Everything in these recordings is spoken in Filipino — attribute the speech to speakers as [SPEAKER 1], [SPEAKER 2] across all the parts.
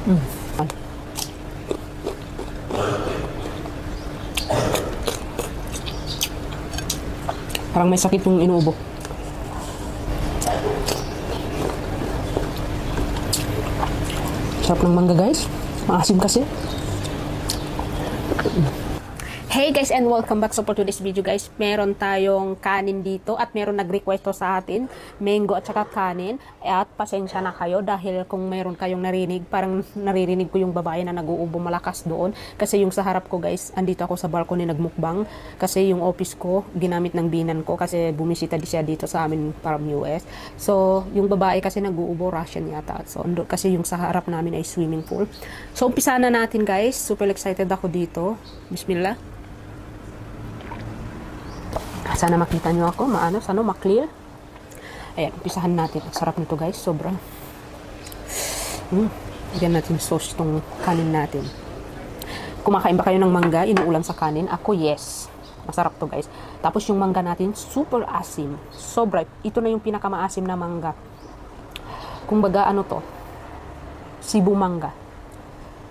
[SPEAKER 1] Mm. Parang may sakit yung inuubo. Sarap ng mangga, guys. Maasim kasi. Hey guys, and welcome back. So for today's video guys, meron tayong kanin dito at meron nag-request sa atin, mango at saka kanin. At pasensya na kayo dahil kung meron kayong narinig, parang naririnig ko yung babae na nag-uubo malakas doon. Kasi yung sa harap ko guys, andito ako sa balcony nagmukbang. Kasi yung office ko, ginamit ng binan ko kasi bumisita siya dito sa amin from US. So yung babae kasi nag-uubo, Russian yata. So kasi yung sa harap namin ay swimming pool. So umpisa na natin guys, super excited ako dito. Bismillah. Sana makita nyo ako, sana maklear. Ayan, umpisahan natin. Ang sarap nito guys, sobra. Bigyan natin sauce itong kanin natin. Kumakain ba kayo ng mangga, inuulam sa kanin? Ako, yes. Masarap to guys. Tapos yung mangga natin, super asim. Sobra. Ito na yung pinakamaasim na mangga. Kung baga, ano to? Cebu mangga.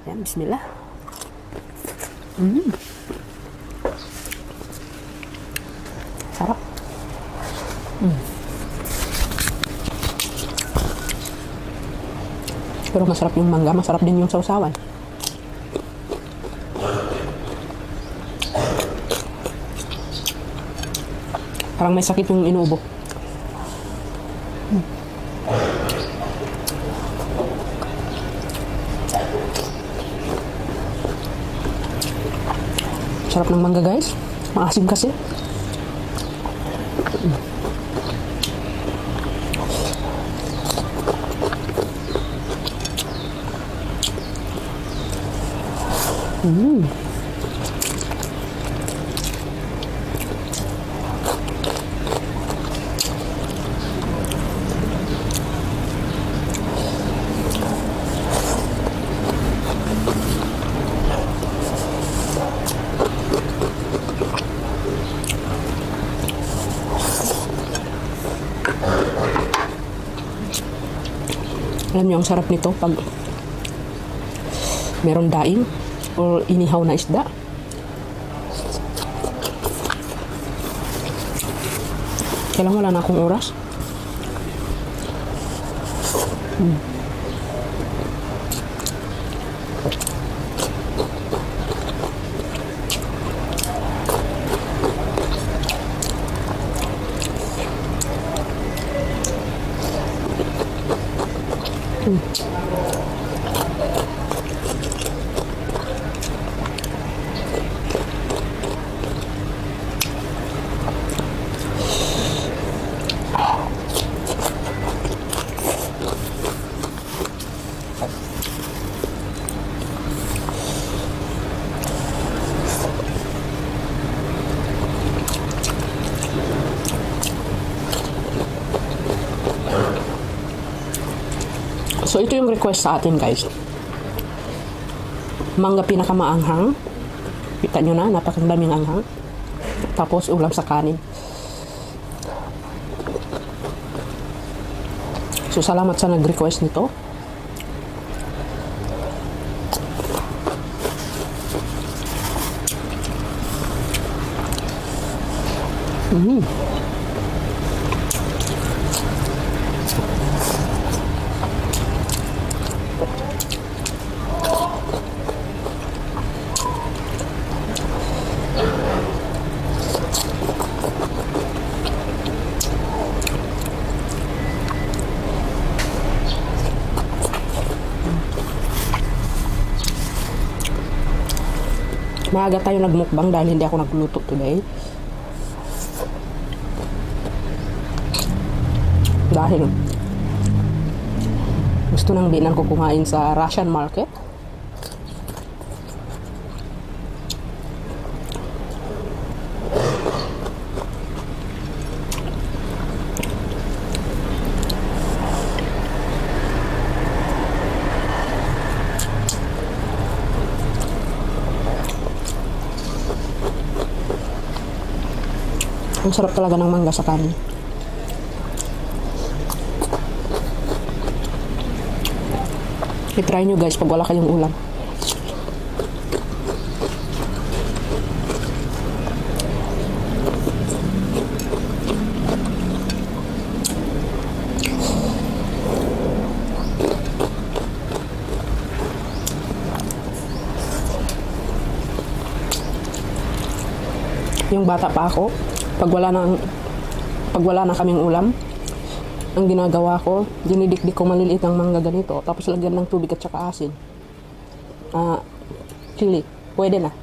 [SPEAKER 1] Ayan, bismillah. Sarap. Pero masarap yung mangga, masarap din yung sausawan. Parang may sakit yung inuubo. Sarap ng mangga guys. Maasim kasi. Alam niyo ang sarap nito pag meron daing o inihaw na isda. Kailang wala na akong oras. So ito yung request sa atin guys. Mangga pinakamaanghang. Kita nyo na, napakadaming anghang. Tapos ulam sa kanin. So salamat sa nag-request nito. Maaga tayo nagmukbang dahil hindi ako nagluto today. Dahil gusto ng binan ko kumain sa Russian market. Ang sarap talaga ng mangga sa kanin. I-try nyo guys pag wala kayong ulam. Yung bata pa ako, pag wala na kaming ulam, ang ginagawa ko, dinidikdik ko maliliit ng mangga ganito, tapos lagyan ng tubig at saka asin. Chili, pwede na.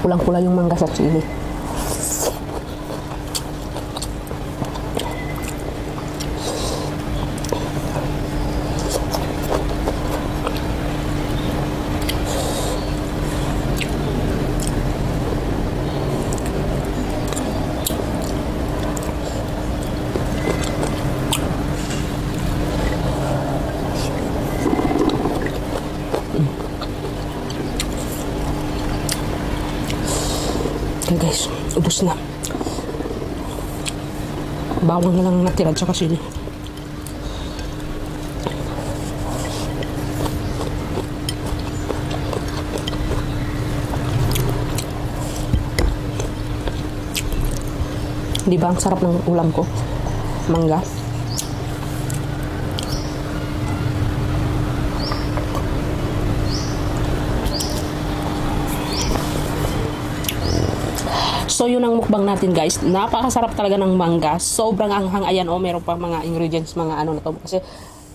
[SPEAKER 1] Kulang-kulang yung mangga sa chili. Okay guys, ubos na. Bawang na lang natira tsaka sili. Di ba ang sarap ng ulam ko? Mangga. So yun ang mukbang natin guys. Napakasarap talaga ng mangga. Sobrang anghang. Ayan o, meron pa mga ingredients, mga ano na to. Kasi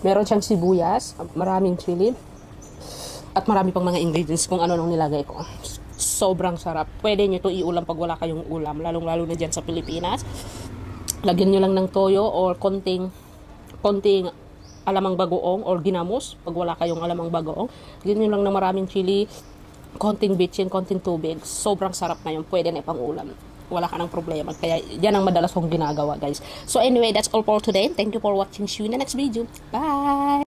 [SPEAKER 1] meron siyang sibuyas, maraming chili, at marami pang mga ingredients kung ano nung nilagay ko. Sobrang sarap. Pwede nyo to iulam pag wala kayong ulam. Lalong-lalo na dyan sa Pilipinas. Lagyan nyo lang ng toyo or konting alamang bagoong or ginamos pag wala kayong alamang bagoong. Lagyan nyo lang ng maraming chili, konting bitchin, konting tubig. Sobrang sarap na yun. Pwede na ipang ulam. Wala ka ng problema. Kaya yan ang madalas kong ginagawa guys. So anyway, that's all for today. Thank you for watching. See you in the next video. Bye!